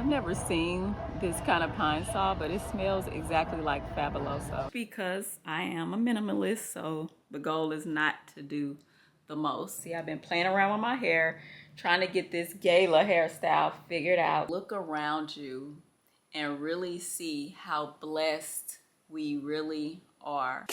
I've never seen this kind of pine saw, but it smells exactly like Fabuloso. Because I am a minimalist, so the goal is not to do the most. See, I've been playing around with my hair, trying to get this Gala hairstyle figured out. Look around you and really see how blessed we really are.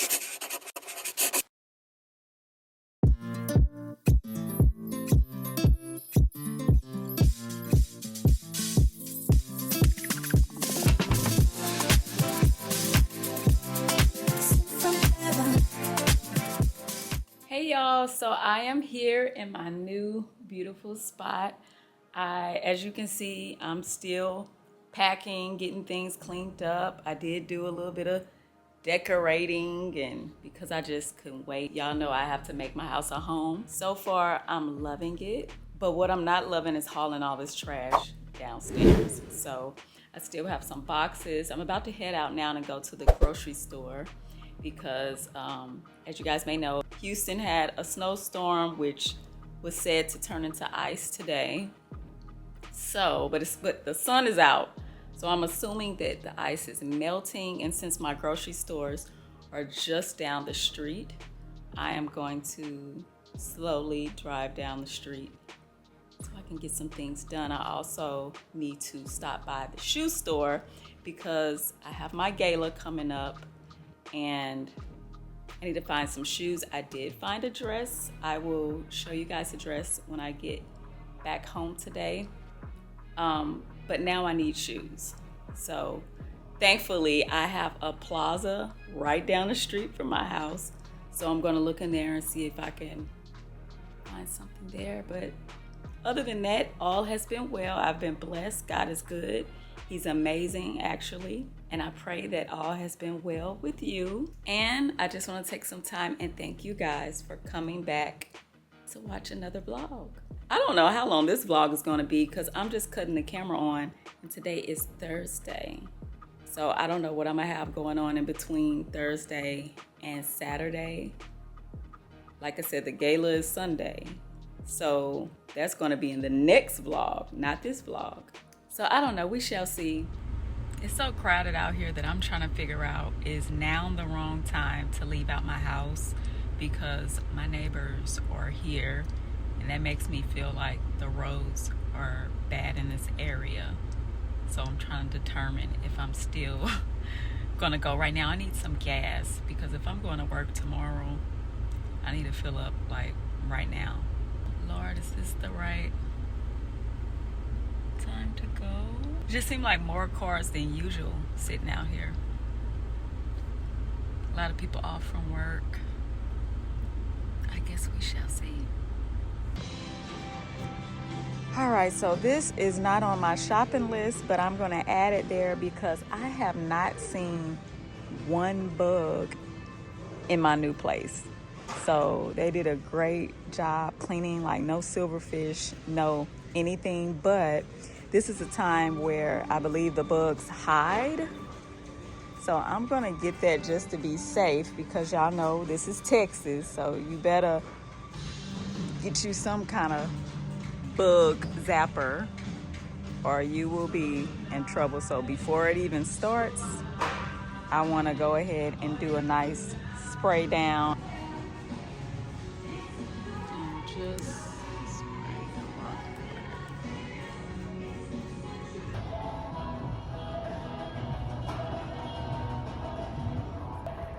Hey y'all, so I am here in my new beautiful spot. As you can see, I'm still packing, getting things cleaned up. I did do a little bit of decorating, and because I just couldn't wait. Y'all know I have to make my house a home. So far, I'm loving it. But what I'm not loving is hauling all this trash downstairs. So I still have some boxes. I'm about to head out now and go to the grocery store because as you guys may know, Houston had a snowstorm which was said to turn into ice today. So, but the sun is out. So I'm assuming that the ice is melting, and since my grocery stores are just down the street, I am going to slowly drive down the street so I can get some things done. I also need to stop by the shoe store because I have my gala coming up and I need to find some shoes. I did find a dress. I will show you guys the dress when I get back home today. But now I need shoes. So thankfully I have a plaza right down the street from my house. So I'm gonna look in there and see if I can find something there. But other than that, all has been well. I've been blessed. God is good. He's amazing, actually. And I pray that all has been well with you. And I just want to take some time and thank you guys for coming back to watch another vlog. I don't know how long this vlog is going to be because I'm just cutting the camera on. And today is Thursday. So I don't know what I'm going to have going on in between Thursday and Saturday. Like I said, the gala is Sunday. So that's going to be in the next vlog, not this vlog. So I don't know, we shall see. It's so crowded out here that I'm trying to figure out, is now the wrong time to leave out my house because my neighbors are here and that makes me feel like the roads are bad in this area. So I'm trying to determine if I'm still gonna go. Right now I need some gas because if I'm going to work tomorrow, I need to fill up like right now. Lord, is this the right time to go? It just seemed like more cars than usual sitting out here. A lot of people off from work. I guess we shall see. All right, so this is not on my shopping list, but I'm gonna add it there because I have not seen one bug in my new place. So they did a great job cleaning, like no silverfish, no anything, but this is a time where I believe the bugs hide. So I'm gonna get that just to be safe because y'all know this is Texas, so you better get you some kind of bug zapper or you will be in trouble. So before it even starts, I wanna go ahead and do a nice spray down. And just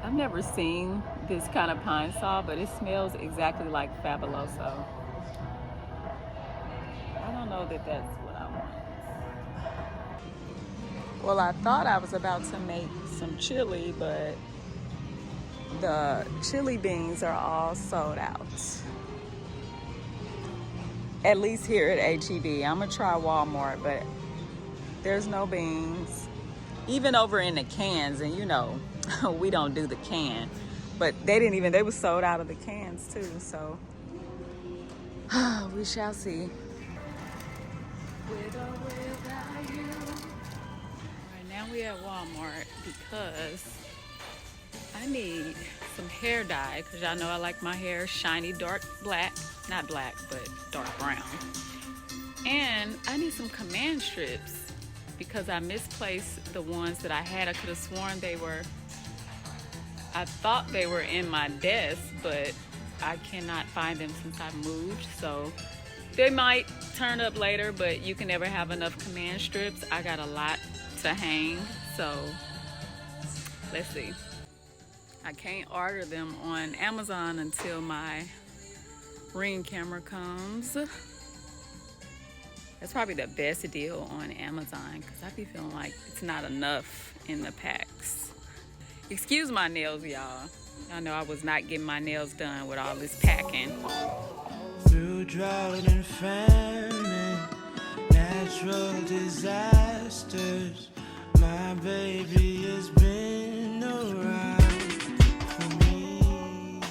I've never seen this kind of pine saw, but it smells exactly like Fabuloso. I don't know that that's what I want. Well, I thought I was about to make some chili, but the chili beans are all sold out. At least here at HEB. I'm gonna try Walmart, but there's no beans. Even over in the cans, and you know, we don't do the can, but they were sold out of the cans too, so we shall see. Right now we at Walmart because I need some hair dye because y'all know I like my hair shiny, dark black, not black, but dark brown. And I need some command strips because I misplaced the ones that I had. I could have sworn I thought they were in my desk, but I cannot find them since I moved. So they might turn up later, but you can never have enough command strips. I got a lot to hang, so let's see. I can't order them on Amazon until my Ring camera comes. That's probably the best deal on Amazon because I be feeling like it's not enough in the packs. Excuse my nails, y'all. I know I was not getting my nails done with all this packing. Through drought and famine, natural disasters, my baby has been around for me.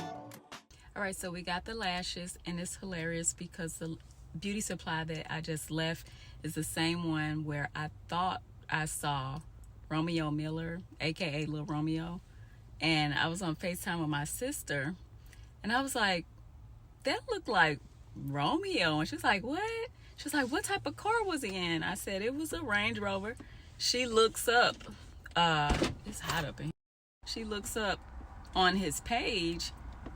All right, so we got the lashes, and it's hilarious because the beauty supply that I just left is the same one where I thought I saw Romeo Miller, aka Lil Romeo, and I was on FaceTime with my sister, and I was like, that looked like Romeo. And she's like, what? She's like, what type of car was he in? I said it was a Range Rover. She looks up, it's hot up in here. She looks up on his page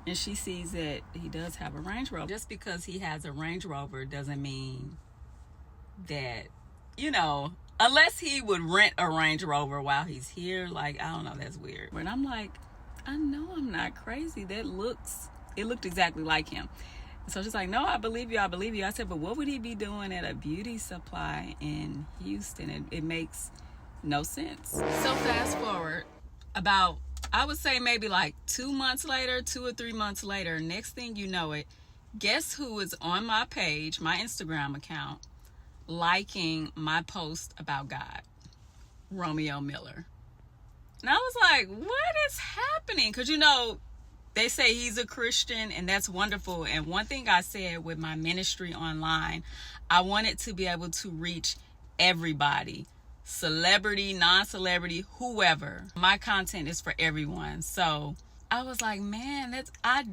and she sees that he does have a Range Rover. Just because he has a Range Rover doesn't mean that, you know, unless he would rent a Range Rover while he's here. Like, I don't know, that's weird. But I'm like, I know I'm not crazy. It looked exactly like him. So she's like, no, I believe you. I said, but what would he be doing at a beauty supply in Houston? It makes no sense. So fast forward about, I would say maybe like 2 or 3 months later, next thing you know it, guess who is on my page, my Instagram account, liking my post about God? Romeo Miller. And I was like, what is happening? Because, you know, they say he's a Christian, and that's wonderful. And one thing I said with my ministry online, I wanted to be able to reach everybody, celebrity, non-celebrity, whoever. My content is for everyone. So I was like, man, I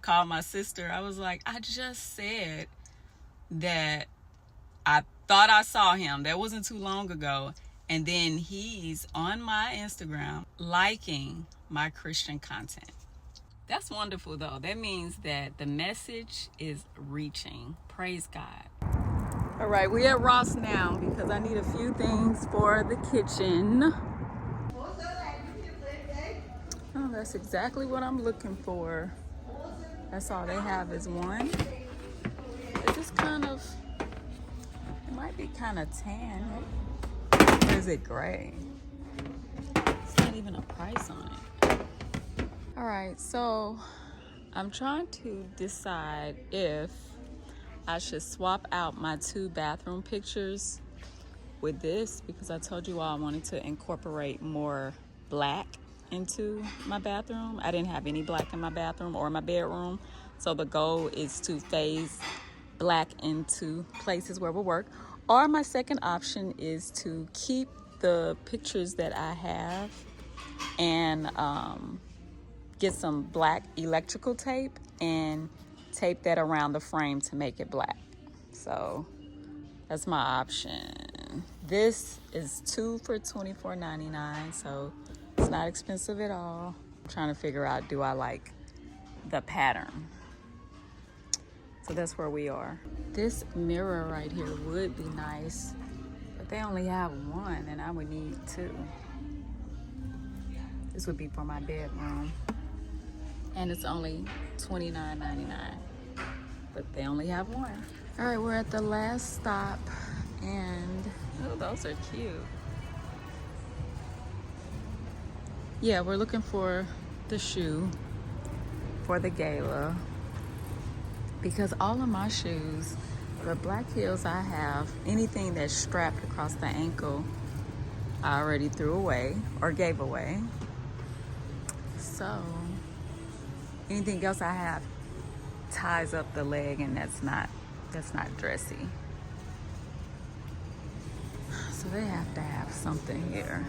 called my sister. I was like, I just said that I thought I saw him. That wasn't too long ago. And then he's on my Instagram liking my Christian content. That's wonderful, though. That means that the message is reaching. Praise God. All right, we're at Ross now because I need a few things for the kitchen. Oh, that's exactly what I'm looking for. That's all they have is one. It's just kind of, it might be kind of tan. Or is it gray? It's not even a price on it. All right, so I'm trying to decide if I should swap out my 2 bathroom pictures with this, because I told you all I wanted to incorporate more black into my bathroom. I didn't have any black in my bathroom or my bedroom, so the goal is to phase black into places where we work. Or my second option is to keep the pictures that I have and get some black electrical tape and tape that around the frame to make it black. So that's my option. This is 2 for $24.99, so it's not expensive at all. I'm trying to figure out, do I like the pattern? So that's where we are. This mirror right here would be nice, but they only have one and I would need 2. This would be for my bedroom. And it's only $29.99, but they only have one. All right, we're at the last stop, and oh, those are cute. Yeah, we're looking for the shoe for the gala, because all of my shoes, the black heels I have, anything that's strapped across the ankle, I already threw away or gave away. So anything else I have ties up the leg, and that's not dressy. So they have to have something here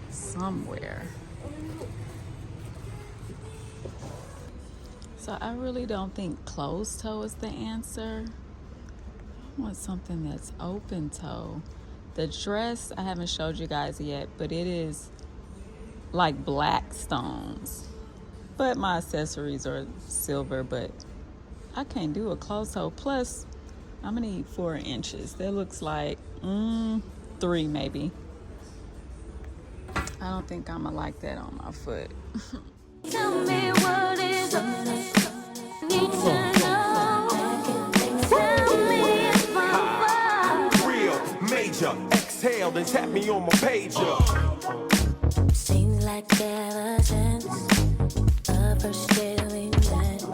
somewhere. So I really don't think closed toe is the answer. I want something that's open toe. The dress, I haven't showed you guys yet, but it is like black stones. But my accessories are silver, but I can't do a closed toe. Plus, I'm gonna need 4 inches. That looks like 3 maybe. I don't think I'm gonna like that on my foot. Tell me what is up. Need to know. Tell me if I'm Real major, exhale and tap me on my pager. Seems like ever since the first day we met,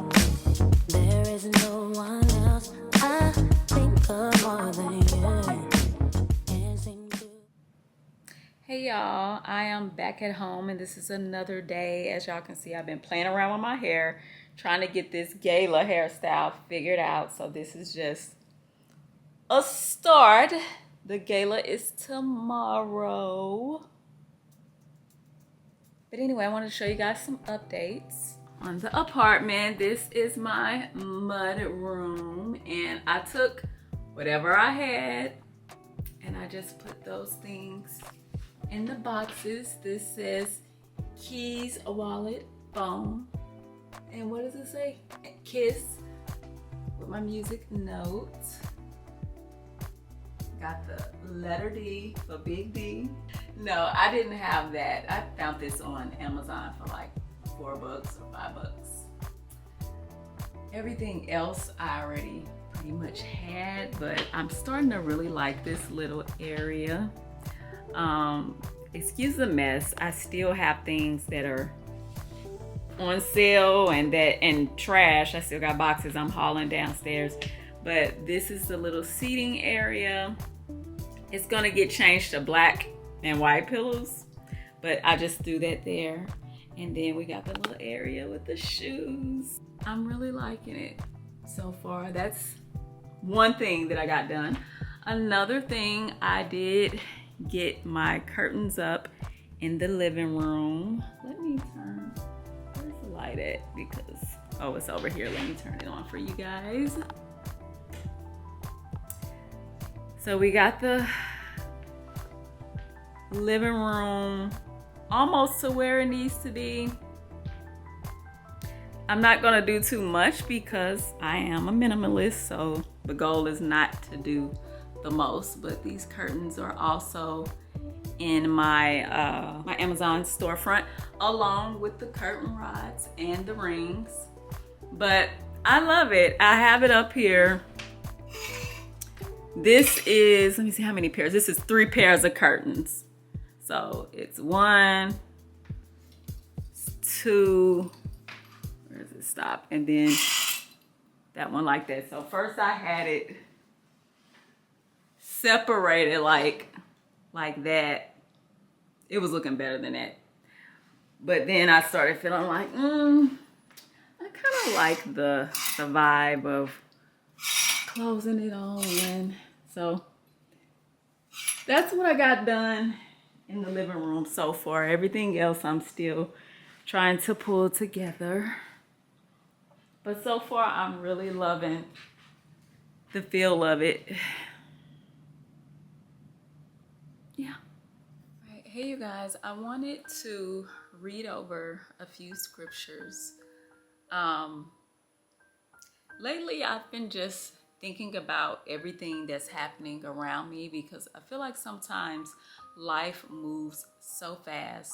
there is no one else I think of more than you. Hey y'all, I am back at home and this is another day. As y'all can see, I've been playing around with my hair, trying to get this Gala hairstyle figured out. So this is just a start. The Gala is tomorrow. But anyway, I want to show you guys some updates on the apartment. This is my mud room and I took whatever I had and I just put those things in the boxes. This says keys, a wallet, phone, and what does it say? Kiss with my music notes. Got the letter D for Big D. No, I didn't have that. I found this on Amazon for like $4 or $5. Everything else I already pretty much had, but I'm starting to really like this little area. Excuse the mess. I still have things that are on sale and trash. I still got boxes I'm hauling downstairs, but this is the little seating area. It's gonna get changed to black and white pillows, but I just threw that there. And then we got the little area with the shoes. I'm really liking it so far. That's one thing that I got done. Another thing, I did get my curtains up in the living room. Let me turn, where's the light at? Because, oh, it's over here. Let me turn it on for you guys. So we got the living room almost to where it needs to be. I'm not gonna do too much because I am a minimalist, so the goal is not to do the most, but these curtains are also in my my Amazon storefront along with the curtain rods and the rings. But I love it. I have it up here. This is, let me see how many pairs. This is 3 pairs of curtains. So it's 1, 2, where does it stop? And then that one like that. So first I had it separated like that. It was looking better than that. But then I started feeling like, I kind of like the vibe of closing it all in. So that's what I got done in the living room so far. Everything else I'm still trying to pull together. But so far I'm really loving the feel of it. Yeah. All right. Hey you guys, I wanted to read over a few scriptures. Lately I've been just thinking about everything that's happening around me because I feel like sometimes life moves so fast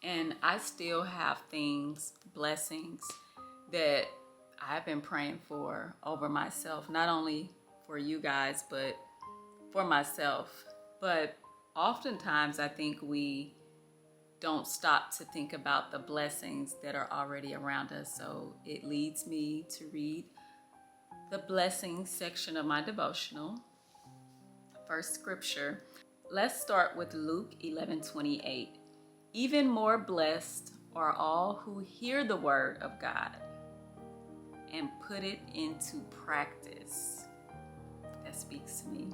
and I still have things, blessings that I've been praying for over myself, not only for you guys, but for myself. But oftentimes I think we don't stop to think about the blessings that are already around us. So it leads me to read the blessings section of my devotional. First scripture. Let's start with Luke 11:28. Even more blessed are all who hear the word of God and put it into practice. That speaks to me.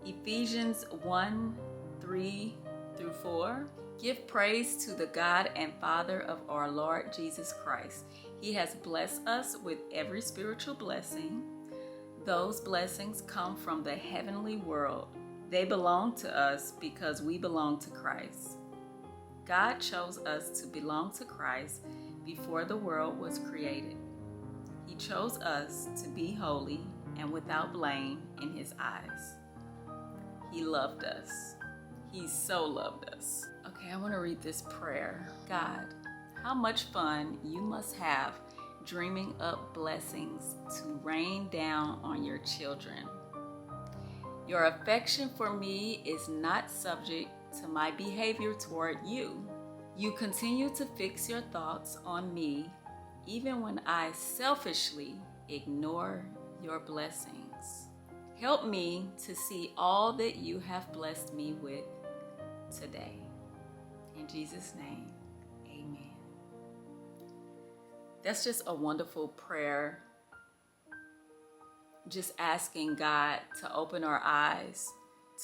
Ephesians 1:3-4. Give praise to the God and Father of our Lord Jesus Christ. He has blessed us with every spiritual blessing. Those blessings come from the heavenly world. They belong to us because we belong to Christ. God chose us to belong to Christ before the world was created. He chose us to be holy and without blame in His eyes. He loved us. He so loved us. Okay, I want to read this prayer. God, how much fun you must have dreaming up blessings to rain down on your children. Your affection for me is not subject to my behavior toward you. You continue to fix your thoughts on me even when I selfishly ignore your blessings. Help me to see all that you have blessed me with today. In Jesus' name, amen. That's just a wonderful prayer. Just asking God to open our eyes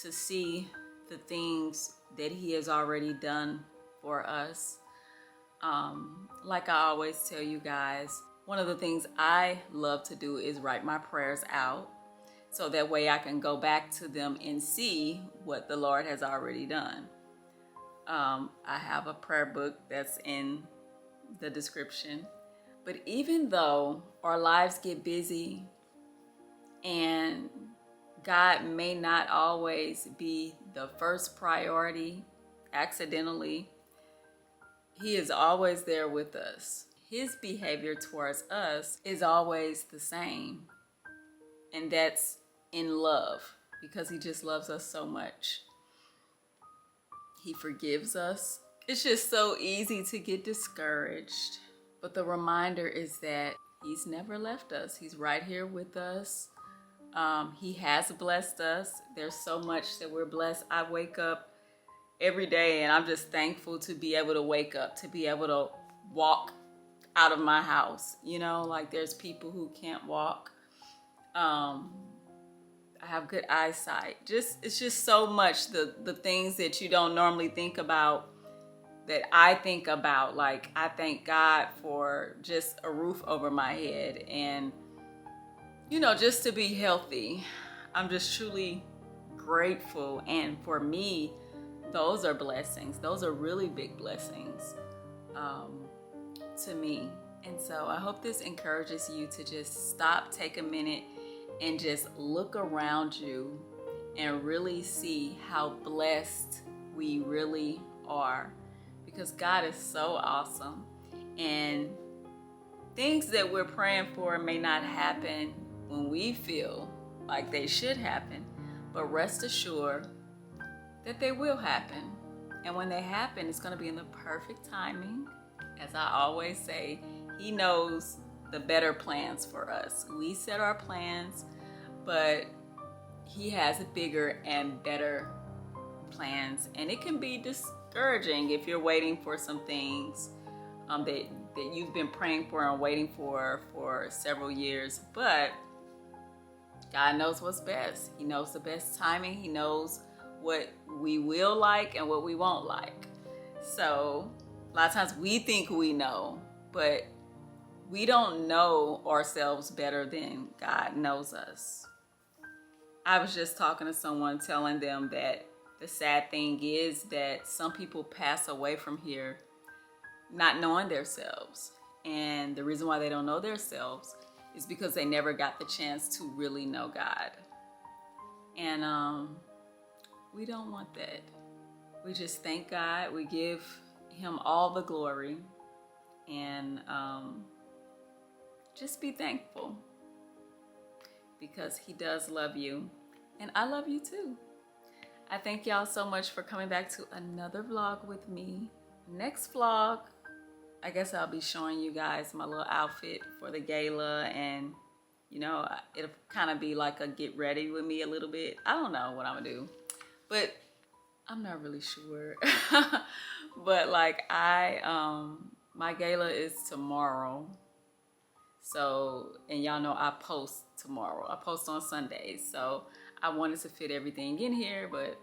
to see the things that He has already done for us. Like I always tell you guys, one of the things I love to do is write my prayers out, so that way I can go back to them and see what the Lord has already done. I have a prayer book that's in the description. But even though our lives get busy and God may not always be the first priority accidentally, He is always there with us. His behavior towards us is always the same. And that's in love, because He just loves us so much. He forgives us. It's just so easy to get discouraged. But the reminder is that He's never left us. He's right here with us. He has blessed us. There's so much that we're blessed. I wake up every day and I'm just thankful to be able to wake up, to be able to walk out of my house. You know, like there's people who can't walk. I have good eyesight. It's just so much, the things that you don't normally think about that I think about. Like, I thank God for just a roof over my head and, you know, just to be healthy. I'm just truly grateful. And for me, those are blessings. Those are really big blessings to me. And so I hope this encourages you to just stop, take a minute, and just look around you and really see how blessed we really are. Because God is so awesome. And things that we're praying for may not happen when we feel like they should happen, but rest assured that they will happen. And when they happen, it's going to be in the perfect timing. As I always say, He knows the better plans for us. We set our plans, but He has bigger and better plans. And it can be discouraging if you're waiting for some things that you've been praying for and waiting for several years. But God knows what's best. He knows the best timing. He knows what we will like and what we won't like. So a lot of times we think we know, but we don't know ourselves better than God knows us. I was just talking to someone, telling them that the sad thing is that some people pass away from here not knowing themselves. And the reason why they don't know themselves is because they never got the chance to really know God. And we don't want that. We just thank God. We give Him all the glory. And just be thankful, because He does love you. And I love you too. I thank y'all so much for coming back to another vlog with me. Next vlog, I guess I'll be showing you guys my little outfit for the gala, and you know, it'll kind of be like a get ready with me a little bit. I don't know what I'm gonna do, but I'm not really sure. But like my gala is tomorrow. So, and y'all know I post tomorrow. I post on Sundays. So I wanted to fit everything in here, but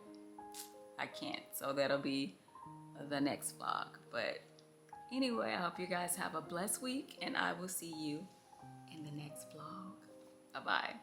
I can't. So that'll be the next vlog. But anyway, I hope you guys have a blessed week, and I will see you in the next vlog. Bye-bye.